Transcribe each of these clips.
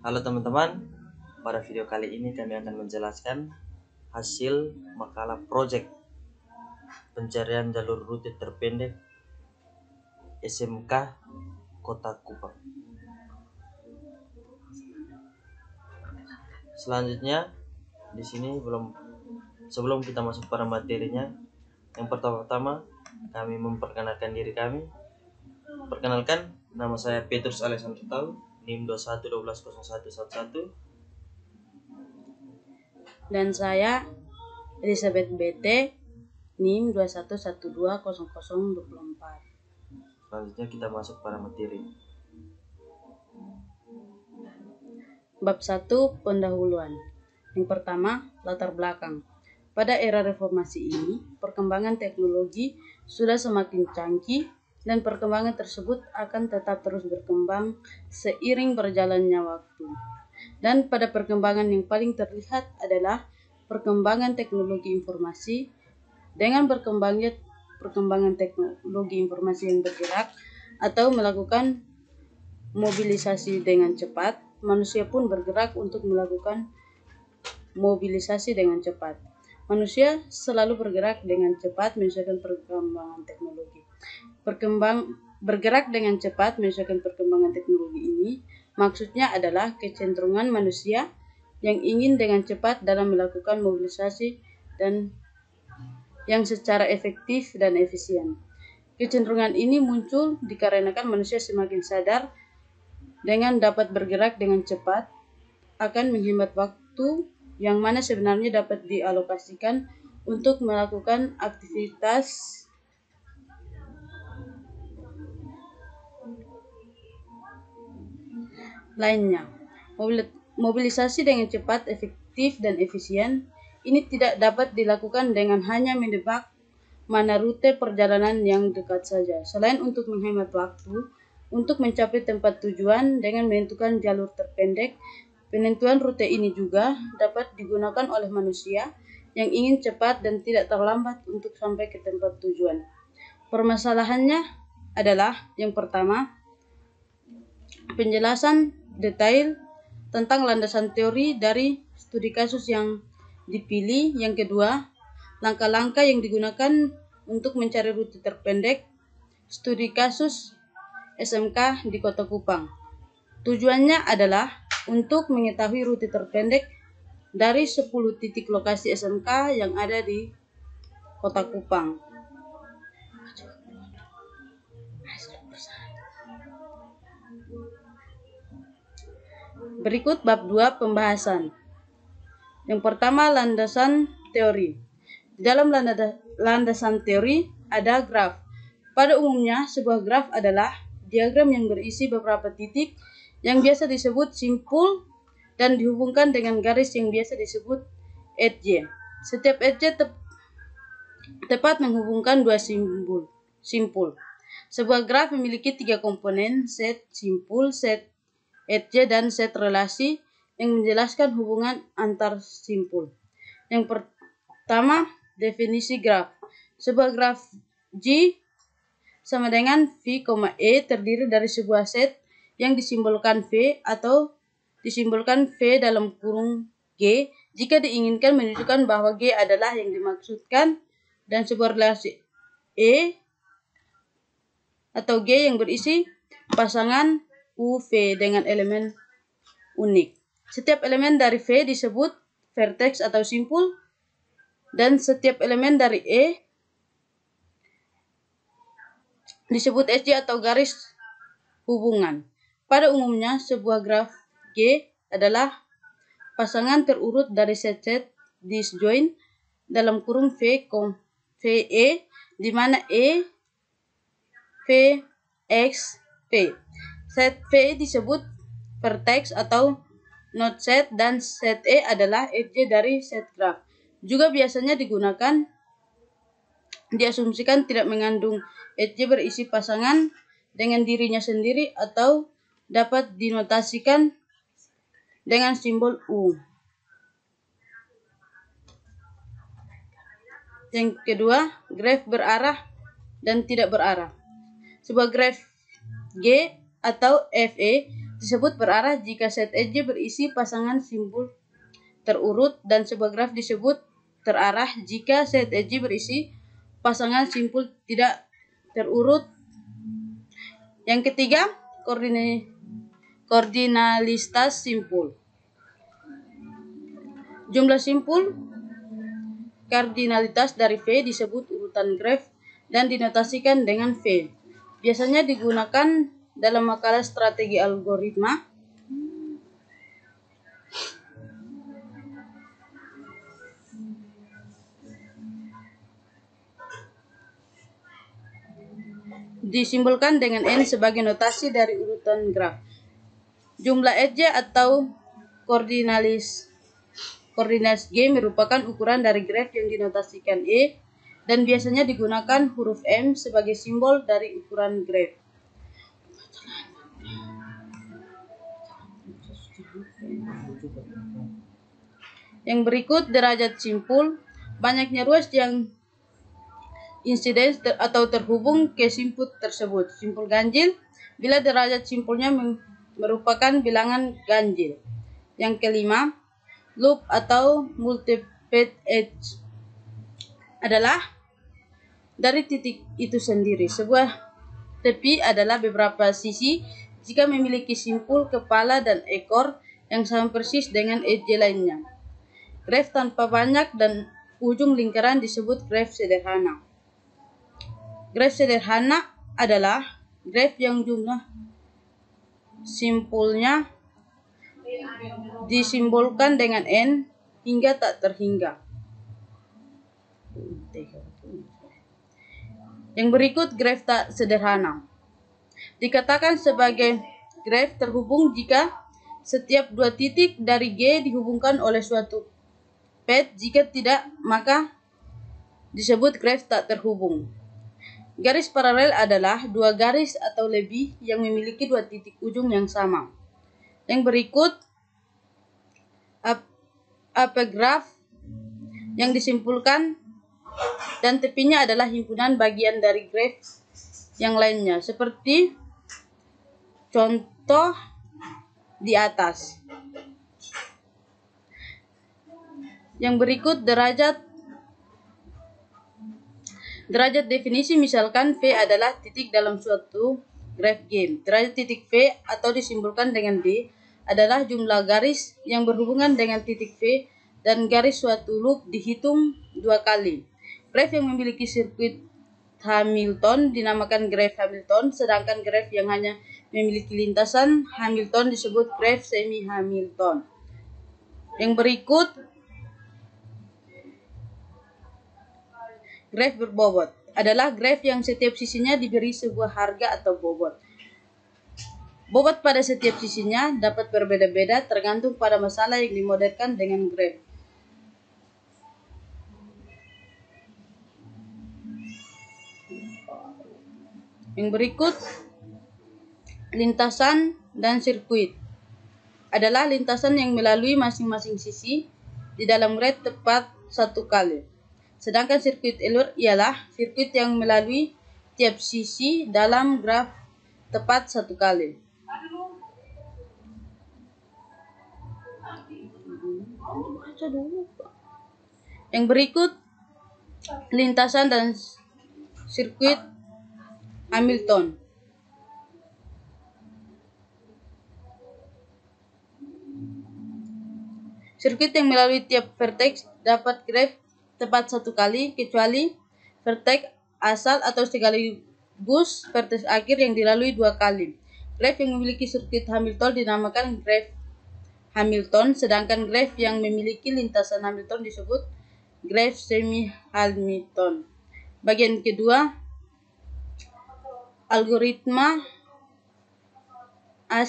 Halo teman-teman, pada video kali ini kami akan menjelaskan hasil makalah project pencarian jalur rute terpendek SMK Kota Kupang. Selanjutnya, di sini sebelum kita masuk pada materinya, yang pertama-tama kami memperkenalkan diri kami. Perkenalkan, nama saya Petrus Alexander Tau, NIM 21120111. Dan saya Elizabeth BT, NIM 21120024. Selanjutnya kita masuk pada materi. Bab 1, pendahuluan. Yang pertama, latar belakang. Pada era reformasi ini, perkembangan teknologi sudah semakin canggih dan perkembangan tersebut akan tetap terus berkembang seiring berjalannya waktu. Dan pada perkembangan yang paling terlihat adalah perkembangan teknologi informasi. Dengan berkembangnya perkembangan teknologi informasi yang bergerak atau melakukan mobilisasi dengan cepat, manusia pun bergerak untuk melakukan mobilisasi dengan cepat. Manusia selalu bergerak dengan cepat menyesuaikan perkembangan teknologi. Bergerak dengan cepat menyesuaikan perkembangan teknologi ini maksudnya adalah kecenderungan manusia yang ingin dengan cepat dalam melakukan mobilisasi dan yang secara efektif dan efisien. Kecenderungan ini muncul dikarenakan manusia semakin sadar dengan dapat bergerak dengan cepat akan menghemat waktu yang mana sebenarnya dapat dialokasikan untuk melakukan aktivitas lainnya. Mobilisasi dengan cepat, efektif, dan efisien ini tidak dapat dilakukan dengan hanya menebak mana rute perjalanan yang dekat saja. Selain untuk menghemat waktu, untuk mencapai tempat tujuan dengan menentukan jalur terpendek, penentuan rute ini juga dapat digunakan oleh manusia yang ingin cepat dan tidak terlambat untuk sampai ke tempat tujuan. Permasalahannya adalah yang pertama, penjelasan detail tentang landasan teori dari studi kasus yang dipilih. Yang kedua, langkah-langkah yang digunakan untuk mencari rute terpendek studi kasus SMK di Kota Kupang. Tujuannya adalah untuk mengetahui rute terpendek dari 10 titik lokasi SMK yang ada di Kota Kupang. Berikut bab 2, pembahasan. Yang pertama, landasan teori. Di dalam landasan teori ada graf. Pada umumnya, sebuah graf adalah diagram yang berisi beberapa titik yang biasa disebut simpul dan dihubungkan dengan garis yang biasa disebut edge. Setiap edge tepat menghubungkan dua simpul. Sebuah graf memiliki 3 komponen, set simpul, set edge, dan set relasi yang menjelaskan hubungan antar simpul. Yang pertama, definisi graf. Sebuah graf G sama dengan V, E terdiri dari sebuah set yang disimbolkan V atau disimbolkan V dalam kurung G jika diinginkan menunjukkan bahwa G adalah yang dimaksudkan, dan sebuah relasi E atau G yang berisi pasangan UV dengan elemen unik. Setiap elemen dari V disebut vertex atau simpul, dan setiap elemen dari E disebut edge atau garis hubungan. Pada umumnya, sebuah graf G adalah pasangan terurut dari set-set disjoint dalam kurung V, E, di mana E, V, X, V. Set V disebut vertex atau node set, dan set E adalah edge dari set graf. Juga biasanya diasumsikan tidak mengandung edge berisi pasangan dengan dirinya sendiri atau dapat dinotasikan dengan simbol U. Yang kedua, graf berarah dan tidak berarah. Sebuah graf G atau FE disebut berarah jika set edge berisi pasangan simbol terurut, dan sebuah graf disebut terarah jika set edge berisi pasangan simbol tidak terurut. Yang ketiga, koordinalitas simpul. Jumlah simpul kardinalitas dari V disebut urutan graf dan dinotasikan dengan V. Biasanya digunakan dalam makalah strategi algoritma. Disimbolkan dengan N sebagai notasi dari urutan graf. Jumlah edge atau koordinalis G merupakan ukuran dari graf yang dinotasikan E dan biasanya digunakan huruf M sebagai simbol dari ukuran graf. Yang berikut derajat simpul. Banyaknya ruas yang insiden atau terhubung ke simpul tersebut. Simpul ganjil bila derajat simpulnya merupakan bilangan ganjil. Yang kelima, loop atau multi-path edge adalah dari titik itu sendiri. Sebuah tepi adalah beberapa sisi jika memiliki simpul kepala dan ekor yang sama persis dengan edge lainnya. Graf tanpa banyak dan ujung lingkaran disebut graf sederhana. Graf sederhana adalah graf yang jumlah simpulnya disimbolkan dengan N hingga tak terhingga. Yang berikut graf tak sederhana. Dikatakan sebagai graf terhubung jika setiap dua titik dari G dihubungkan oleh suatu path. Jika tidak, maka disebut graf tak terhubung. Garis paralel adalah dua garis atau lebih yang memiliki dua titik ujung yang sama. Yang berikut graf yang disimpulkan dan tepinya adalah himpunan bagian dari graf yang lainnya, seperti contoh di atas. Yang berikut derajat definisi, misalkan V adalah titik dalam suatu graf G. Derajat titik V atau disimbolkan dengan D adalah jumlah garis yang berhubungan dengan titik V dan garis suatu loop dihitung dua kali. Graf yang memiliki sirkuit Hamilton dinamakan graf Hamilton, sedangkan graf yang hanya memiliki lintasan Hamilton disebut graf semi-Hamilton. Yang berikut graf berbobot adalah graf yang setiap sisinya diberi sebuah harga atau bobot. Bobot pada setiap sisinya dapat berbeda-beda tergantung pada masalah yang dimodelkan dengan graf. Yang berikut lintasan dan sirkuit adalah lintasan yang melalui masing-masing sisi di dalam graf tepat satu kali. Sedangkan sirkuit alur ialah sirkuit yang melalui tiap sisi dalam graf tepat satu kali. Yang berikut lintasan dan sirkuit Hamilton. Sirkuit yang melalui tiap vertex dapat graf tepat satu kali, kecuali vertex asal atau sekaligus vertex akhir yang dilalui dua kali. Graf yang memiliki sirkuit Hamilton dinamakan graf Hamilton, sedangkan graf yang memiliki lintasan Hamilton disebut graf semi-Hamilton. Bagian kedua, algoritma A*.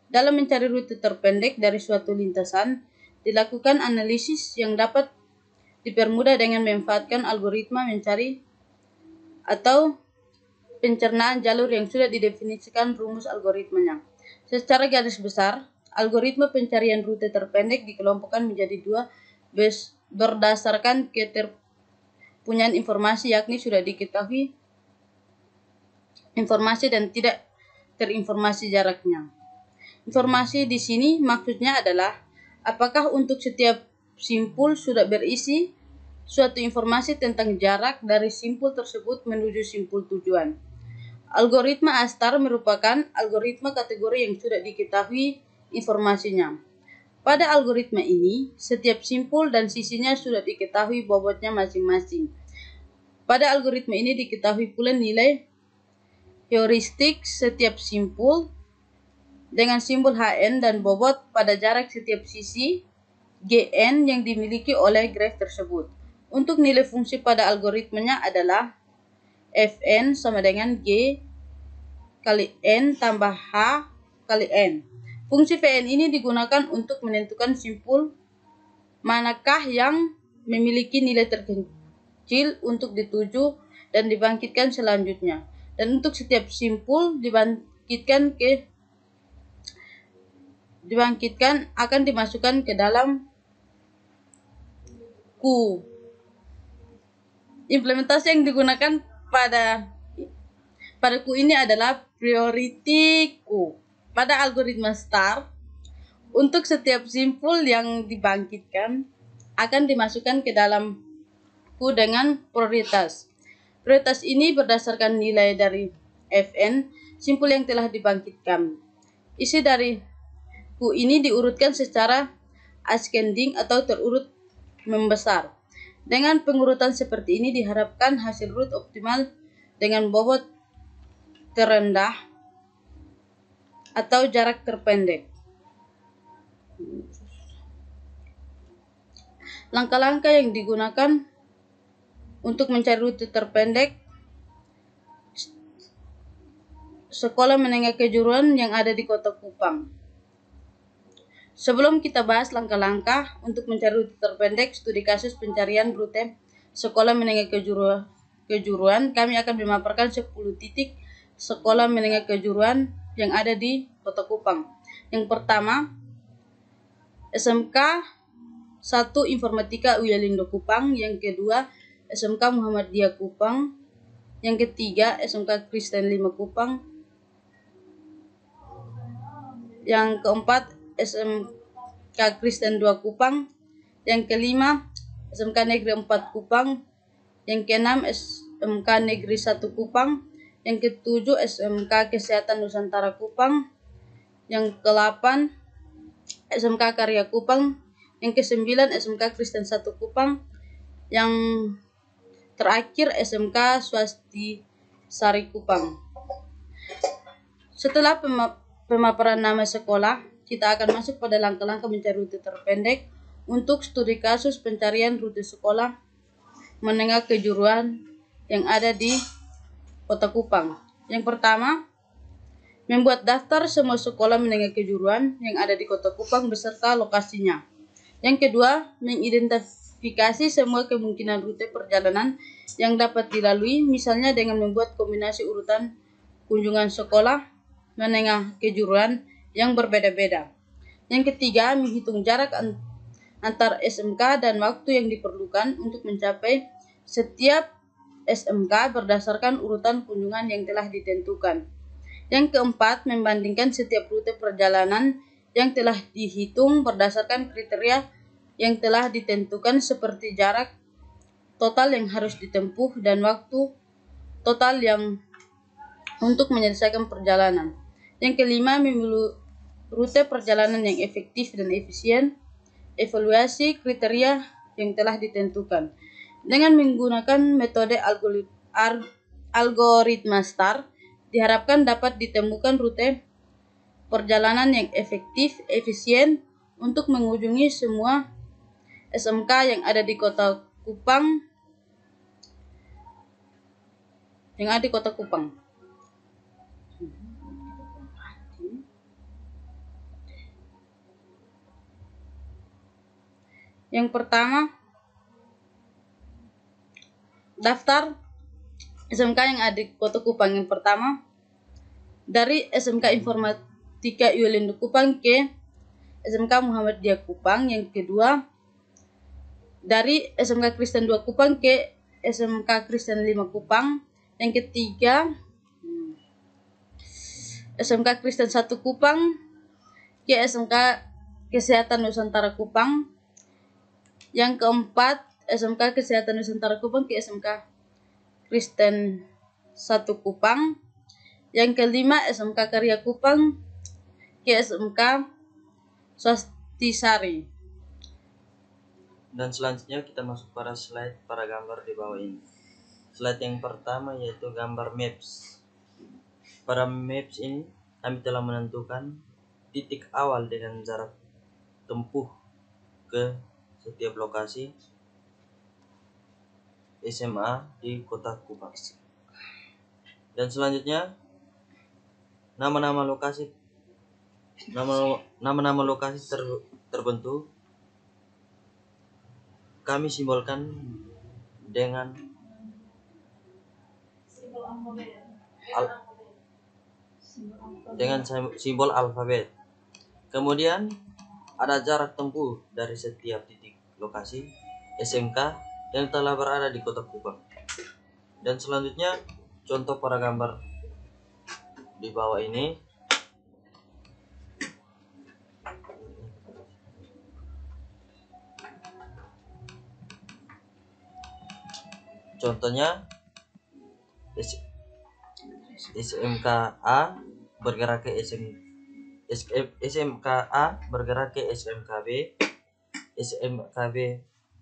Dalam mencari rute terpendek dari suatu lintasan, dilakukan analisis yang dapat dipermudah dengan memanfaatkan algoritma mencari atau pencernaan jalur yang sudah didefinisikan rumus algoritmanya. Secara garis besar, algoritma pencarian rute terpendek dikelompokkan menjadi dua berdasarkan keterpunyaan informasi, yakni sudah diketahui informasi dan tidak terinformasi jaraknya. Informasi di sini maksudnya adalah apakah untuk setiap simpul sudah berisi suatu informasi tentang jarak dari simpul tersebut menuju simpul tujuan. Algoritma ASTAR merupakan algoritma kategori yang sudah diketahui informasinya. Pada algoritma ini, setiap simpul dan sisinya sudah diketahui bobotnya masing-masing. Pada algoritma ini diketahui pula nilai heuristik setiap simpul dengan simbol Hn dan bobot pada jarak setiap sisi Gn yang dimiliki oleh graf tersebut. Untuk nilai fungsi pada algoritmanya adalah Fn sama dengan G kali N tambah H kali N. Fungsi Vn ini digunakan untuk menentukan simpul manakah yang memiliki nilai terkecil untuk dituju dan dibangkitkan selanjutnya. Dan untuk setiap simpul dibangkitkan akan dimasukkan ke dalam Q. Implementasi yang digunakan pada Q ini adalah priority Q. Pada algoritma STAR, untuk setiap simpul yang dibangkitkan akan dimasukkan ke dalam Q dengan prioritas. Prioritas ini berdasarkan nilai dari Fn, simpul yang telah dibangkitkan. Isi dari Q ini diurutkan secara ascending atau terurut membesar. Dengan pengurutan seperti ini diharapkan hasil root optimal dengan bobot terendah atau jarak terpendek. Langkah-langkah yang digunakan untuk mencari rute terpendek sekolah menengah kejuruan yang ada di Kota Kupang. Sebelum kita bahas langkah-langkah untuk mencari rute terpendek studi kasus pencarian rute sekolah menengah kejuruan, kami akan memaparkan 10 titik sekolah menengah kejuruan yang ada di Kota Kupang. Yang pertama, SMK 1 Informatika Uya Lindo Kupang. Yang kedua, SMK Muhammadiyah Kupang. Yang ketiga, SMK Kristen 5 Kupang. Yang keempat, SMK Kristen 2 Kupang. Yang kelima, SMK Negeri 4 Kupang. Yang keenam, SMK Negeri 1 Kupang. Yang ketujuh, SMK Kesehatan Nusantara Kupang. Yang ke-8, SMK Karya Kupang. Yang ke-9, SMK Kristen 1 Kupang. Yang terakhir, SMK Swasti Sari Kupang. Setelah pemaparan nama sekolah, kita akan masuk pada langkah-langkah mencari rute terpendek untuk studi kasus pencarian rute sekolah menengah kejuruan yang ada di Kota Kupang. Yang pertama, membuat daftar semua sekolah menengah kejuruan yang ada di Kota Kupang beserta lokasinya. Yang kedua, mengidentifikasi semua kemungkinan rute perjalanan yang dapat dilalui, misalnya dengan membuat kombinasi urutan kunjungan sekolah menengah kejuruan yang berbeda-beda. Yang ketiga, menghitung jarak antar SMK dan waktu yang diperlukan untuk mencapai setiap SMK berdasarkan urutan kunjungan yang telah ditentukan. Yang keempat, membandingkan setiap rute perjalanan yang telah dihitung berdasarkan kriteria yang telah ditentukan seperti jarak total yang harus ditempuh dan waktu total yang untuk menyelesaikan perjalanan. Yang kelima, memilih rute perjalanan yang efektif dan efisien, evaluasi kriteria yang telah ditentukan. Dengan menggunakan metode algoritma STAR, diharapkan dapat ditemukan rute perjalanan yang efektif, efisien untuk mengunjungi semua SMK yang ada di Kota Kupang. Yang pertama, daftar SMK yang ada di Kota Kupang. Yang pertama, dari SMK Informatika Uya Lindo Kupang ke SMK Muhammadiyah Kupang. Yang kedua, dari SMK Kristen 2 Kupang ke SMK Kristen 5 Kupang. Yang ketiga, SMK Kristen 1 Kupang ke SMK Kesehatan Nusantara Kupang. Yang keempat, SMK Kesehatan Nusantara Kupang ke SMK Kristen 1 Kupang. Yang kelima, SMK Karya Kupang ke SMK Swastisari. Dan selanjutnya kita masuk pada slide, para gambar di bawah ini. Slide yang pertama yaitu gambar maps. Pada maps ini kami telah menentukan titik awal dengan jarak tempuh ke setiap lokasi SMA di Kota Kupang. Dan selanjutnya nama-nama lokasi terbentuk kami simbolkan dengan simbol alfabet. Kemudian ada jarak tempuh dari setiap titik lokasi SMK yang telah berada di Kota Kupang. Dan selanjutnya contoh para gambar di bawah ini. Contohnya SMKA bergerak ke SMKA bergerak ke SMKB, SMKB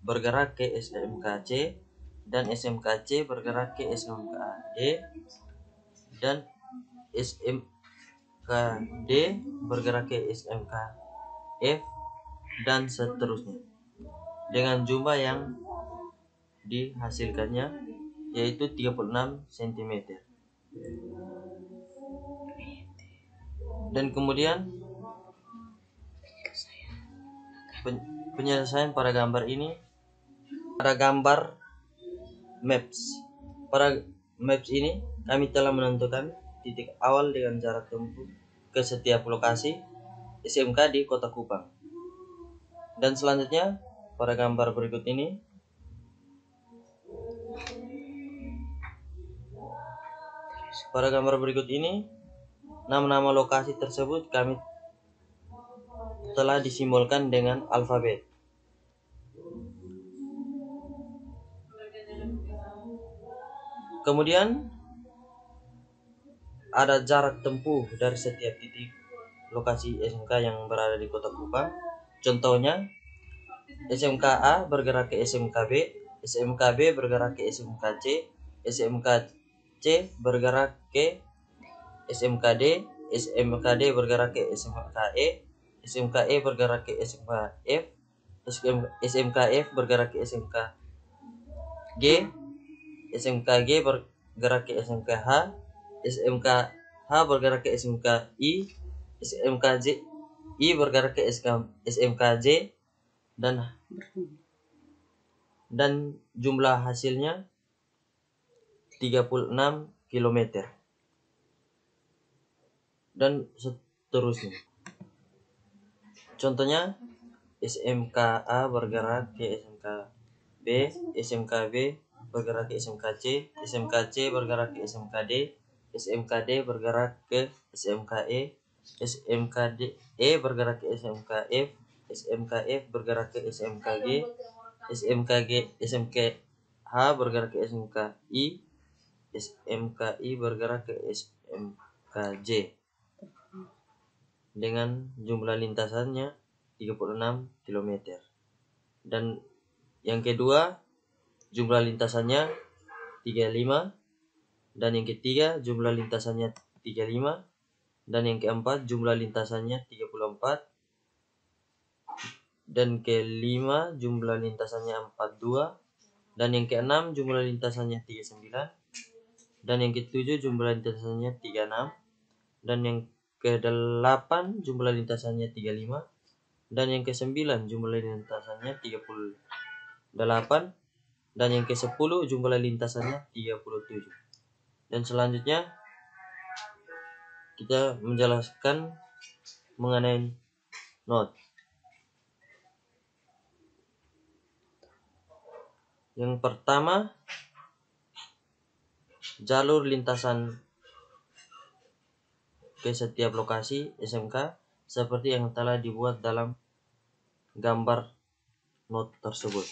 bergerak ke SMKC, dan SMKC bergerak ke SMKD, dan SMKD bergerak ke SMKF, dan seterusnya dengan jumlah yang dihasilkannya yaitu 36 cm. Dan kemudian penyelesaian pada gambar ini, pada gambar maps. Pada maps ini kami telah menentukan titik awal dengan jarak tempuh ke setiap lokasi SMK di Kota Kupang. Dan selanjutnya pada gambar berikut ini nama-nama lokasi tersebut kami telah disimbolkan dengan alfabet. Kemudian ada jarak tempuh dari setiap titik lokasi SMK yang berada di Kota Kupang. Contohnya SMKA bergerak ke SMKB, SMKB bergerak ke SMKC, SMKC bergerak ke SMKD, SMKD bergerak ke SMKE, SMKE bergerak ke SMKF, SMKF bergerak ke SMKG, SMKG bergerak ke SMKH, SMKH bergerak ke SMKI, SMKJ I bergerak ke SMKJ, dan jumlah hasilnya 36 km. Dan seterusnya. Contohnya SMKA bergerak ke SMKB, SMKB bergerak ke SMKC, SMKC bergerak ke SMKD, SMKD bergerak ke SMKE, SMKDE bergerak ke SMKF, SMKF bergerak ke SMKG, SMKH bergerak ke SMKI, SMKI bergerak ke SMKJ dengan jumlah lintasannya 36 km. Dan yang kedua jumlah lintasannya 35, dan yang ketiga jumlah lintasannya 35, dan yang keempat jumlah lintasannya 34, dan kelima jumlah lintasannya 42, dan yang keenam jumlah lintasannya 39, dan yang ketujuh jumlah lintasannya 36, dan yang ke-8 jumlah lintasannya 35, dan yang ke-9 jumlah lintasannya 38, dan yang ke-10 jumlah lintasannya 37. Dan selanjutnya kita menjelaskan mengenai not. Yang pertama, jalur lintasan ke setiap lokasi SMK seperti yang telah dibuat dalam gambar not tersebut.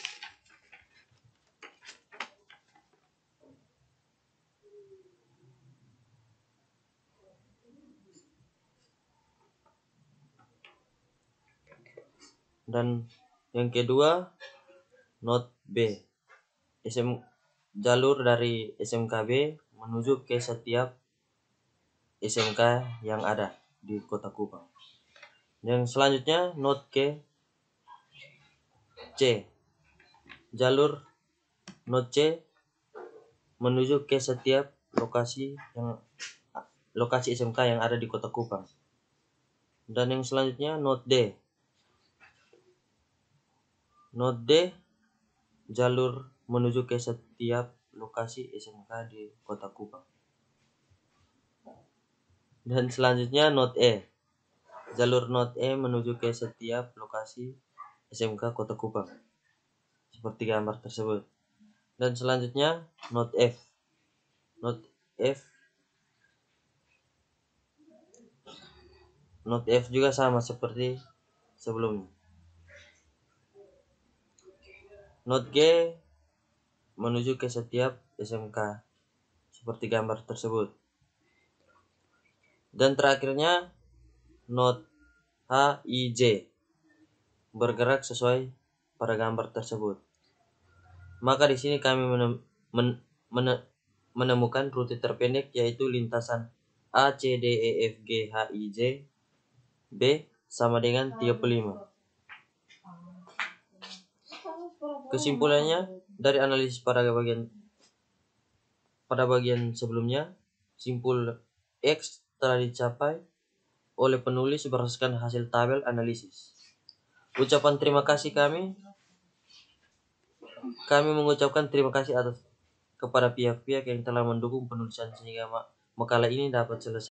Dan yang kedua, not B. Jalur dari SMKB menuju ke setiap SMK yang ada di Kota Kupang. Yang selanjutnya, not C. Jalur not C menuju ke setiap lokasi SMK yang ada di Kota Kupang. Dan yang selanjutnya, not D. Not D, jalur menuju ke setiap lokasi SMK di Kota Kupang. Dan selanjutnya, not E. Jalur not E menuju ke setiap lokasi SMK Kota Kupang, seperti gambar tersebut. Dan selanjutnya, not F. Not F juga sama seperti sebelumnya. Not G menuju ke setiap SMK, seperti gambar tersebut. Dan terakhirnya, not H, I, J bergerak sesuai pada gambar tersebut. Maka di sini kami menemukan rute terpendek, yaitu lintasan A, C, D, E, F, G, H, I, J, B sama dengan 35. Kesimpulannya, dari analisis pada bagian sebelumnya, simpul X telah dicapai oleh penulis berdasarkan hasil tabel analisis. Ucapan terima kasih kami mengucapkan terima kasih kepada pihak-pihak yang telah mendukung penulisan sehingga makalah ini dapat selesai.